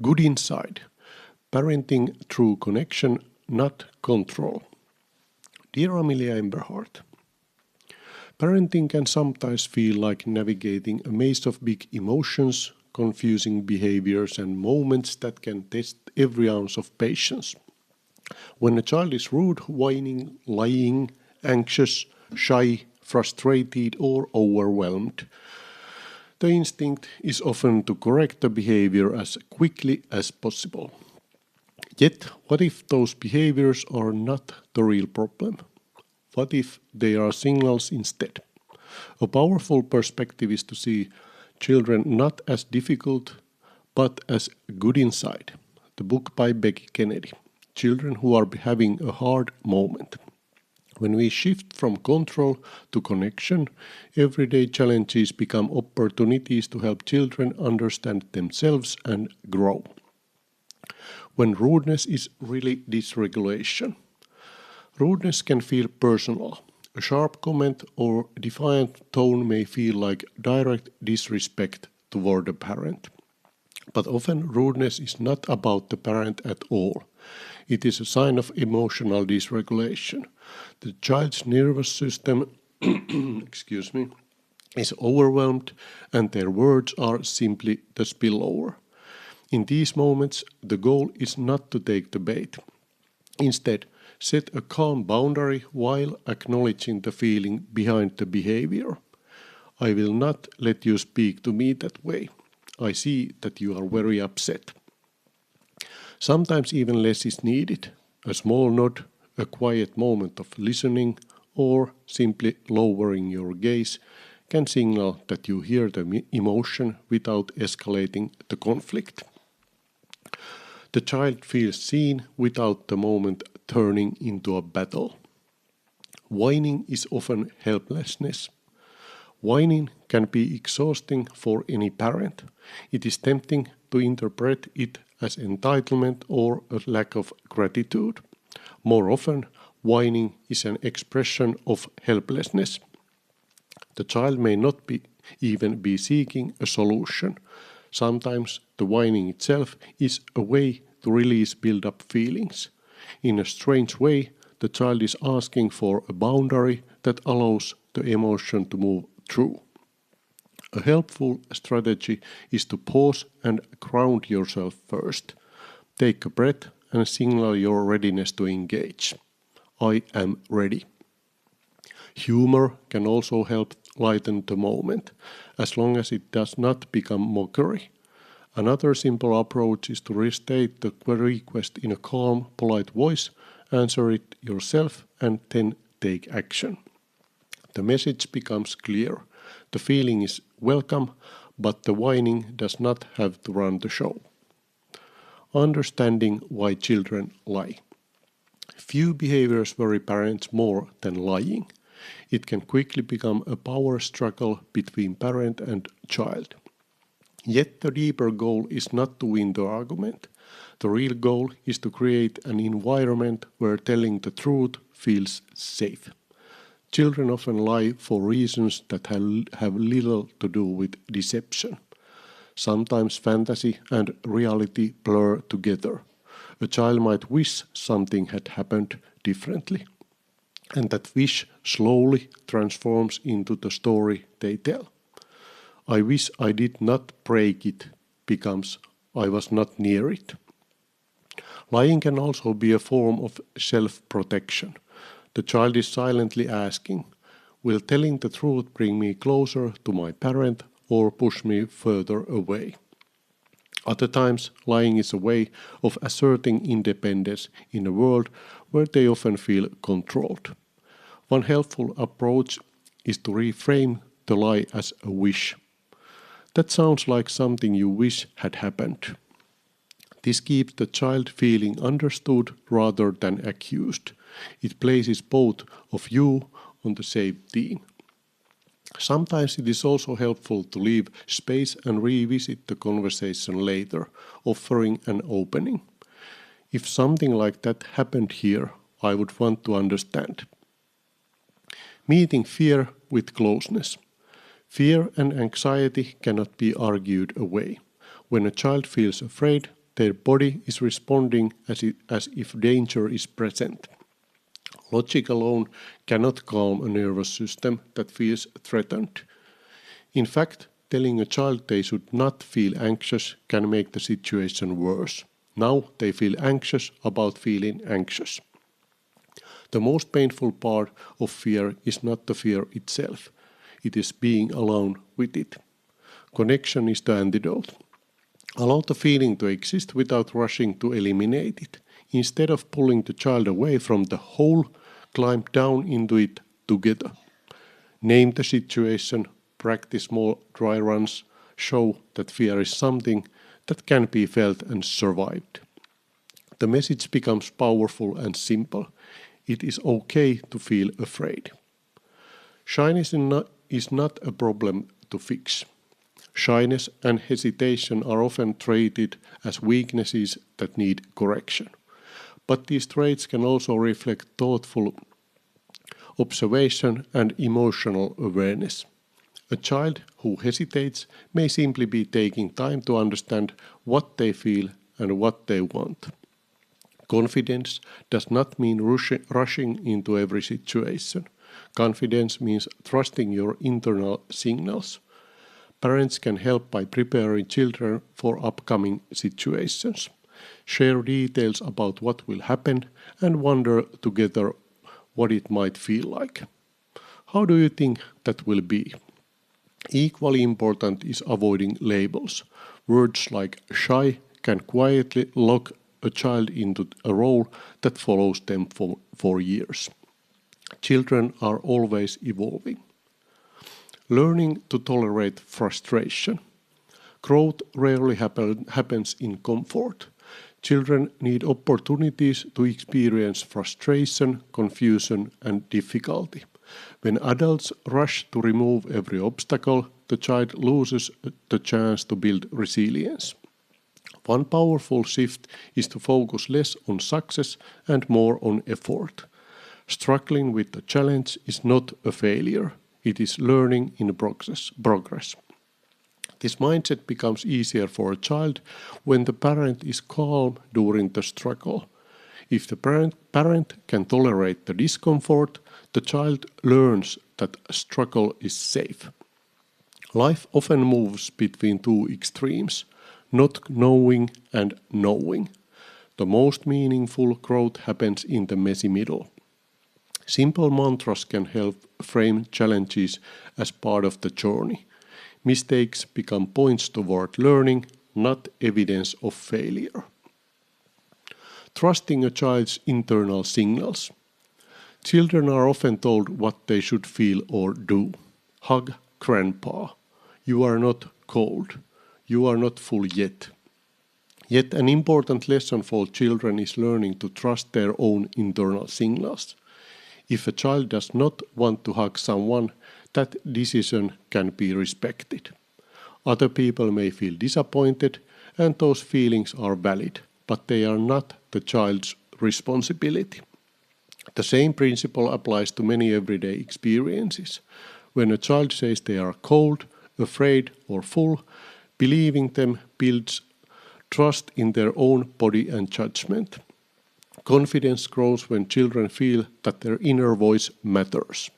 Good inside. Parenting through connection, not control. Dear Amelia Emberhart, parenting can sometimes feel like navigating a maze of big emotions, confusing behaviors, and moments that can test every ounce of patience. When a child is rude, whining, lying, anxious, shy, frustrated, or overwhelmed, the instinct is often to correct the behavior as quickly as possible. Yet, what if those behaviors are not the real problem? What if they are signals instead? A powerful perspective is to see children not as difficult, but as good inside. The book by Becky Kennedy. Children who are having a hard moment. When we shift from control to connection, everyday challenges become opportunities to help children understand themselves and grow. When rudeness is really dysregulation. Rudeness can feel personal. A sharp comment or defiant tone may feel like direct disrespect toward a parent. But often rudeness is not about the parent at all. It is a sign of emotional dysregulation. The child's nervous system is overwhelmed and their words are simply the spillover. In these moments, the goal is not to take the bait. Instead, set a calm boundary while acknowledging the feeling behind the behavior. I will not let you speak to me that way. I see that you are very upset. Sometimes even less is needed. A small nod, a quiet moment of listening, or simply lowering your gaze can signal that you hear the emotion without escalating the conflict. The child feels seen without the moment turning into a battle. Whining is often helplessness. Whining can be exhausting for any parent. It is tempting to interpret it as entitlement or a lack of gratitude. More often, whining is an expression of helplessness. The child may not even be seeking a solution. Sometimes the whining itself is a way to release build-up feelings. In a strange way, the child is asking for a boundary that allows the emotion to move through. A helpful strategy is to pause and ground yourself first. Take a breath and signal your readiness to engage. I am ready. Humor can also help lighten the moment, as long as it does not become mockery. Another simple approach is to restate the request in a calm, polite voice, answer it yourself, and then take action. The message becomes clear. The feeling is welcome, but the whining does not have to run the show. Understanding why children lie. Few behaviors worry parents more than lying. It can quickly become a power struggle between parent and child. Yet the deeper goal is not to win the argument. The real goal is to create an environment where telling the truth feels safe. Children often lie for reasons that have little to do with deception. Sometimes fantasy and reality blur together. A child might wish something had happened differently, and that wish slowly transforms into the story they tell. I wish I did not break it becomes I was not near it. Lying can also be a form of self-protection. The child is silently asking, will telling the truth bring me closer to my parent or push me further away? Other times, lying is a way of asserting independence in a world where they often feel controlled. One helpful approach is to reframe the lie as a wish. That sounds like something you wish had happened. This keeps the child feeling understood rather than accused. It places both of you on the same team. Sometimes it is also helpful to leave space and revisit the conversation later, offering an opening. If something like that happened here, I would want to understand. Meeting fear with closeness. Fear and anxiety cannot be argued away. When a child feels afraid, their body is responding as if danger is present. Logic alone cannot calm a nervous system that feels threatened. In fact, telling a child they should not feel anxious can make the situation worse. Now they feel anxious about feeling anxious. The most painful part of fear is not the fear itself. It is being alone with it. Connection is the antidote. Allow the feeling to exist without rushing to eliminate it. Instead of pulling the child away from the hole, climb down into it together. Name the situation, practice small dry runs, show that fear is something that can be felt and survived. The message becomes powerful and simple. It is okay to feel afraid. Shyness is not a problem to fix. Shyness and hesitation are often treated as weaknesses that need correction. But these traits can also reflect thoughtful observation and emotional awareness. A child who hesitates may simply be taking time to understand what they feel and what they want. Confidence does not mean rushing into every situation. Confidence means trusting your internal signals. Parents can help by preparing children for upcoming situations. Share details about what will happen and wonder together what it might feel like. How do you think that will be? Equally important is avoiding labels. Words like shy can quietly lock a child into a role that follows them for years. Children are always evolving. Learning to tolerate frustration. Growth rarely happens in comfort. Children need opportunities to experience frustration, confusion, and difficulty. When adults rush to remove every obstacle, the child loses the chance to build resilience. One powerful shift is to focus less on success and more on effort. Struggling with the challenge is not a failure, it is learning in progress. This mindset becomes easier for a child when the parent is calm during the struggle. If the parent can tolerate the discomfort, the child learns that struggle is safe. Life often moves between two extremes, not knowing and knowing. The most meaningful growth happens in the messy middle. Simple mantras can help frame challenges as part of the journey. Mistakes become points toward learning, not evidence of failure. Trusting a child's internal signals. Children are often told what they should feel or do. Hug grandpa. You are not cold. You are not full yet. Yet an important lesson for children is learning to trust their own internal signals. If a child does not want to hug someone, that decision can be respected. Other people may feel disappointed, and those feelings are valid, but they are not the child's responsibility. The same principle applies to many everyday experiences. When a child says they are cold, afraid, or full, believing them builds trust in their own body and judgment. Confidence grows when children feel that their inner voice matters.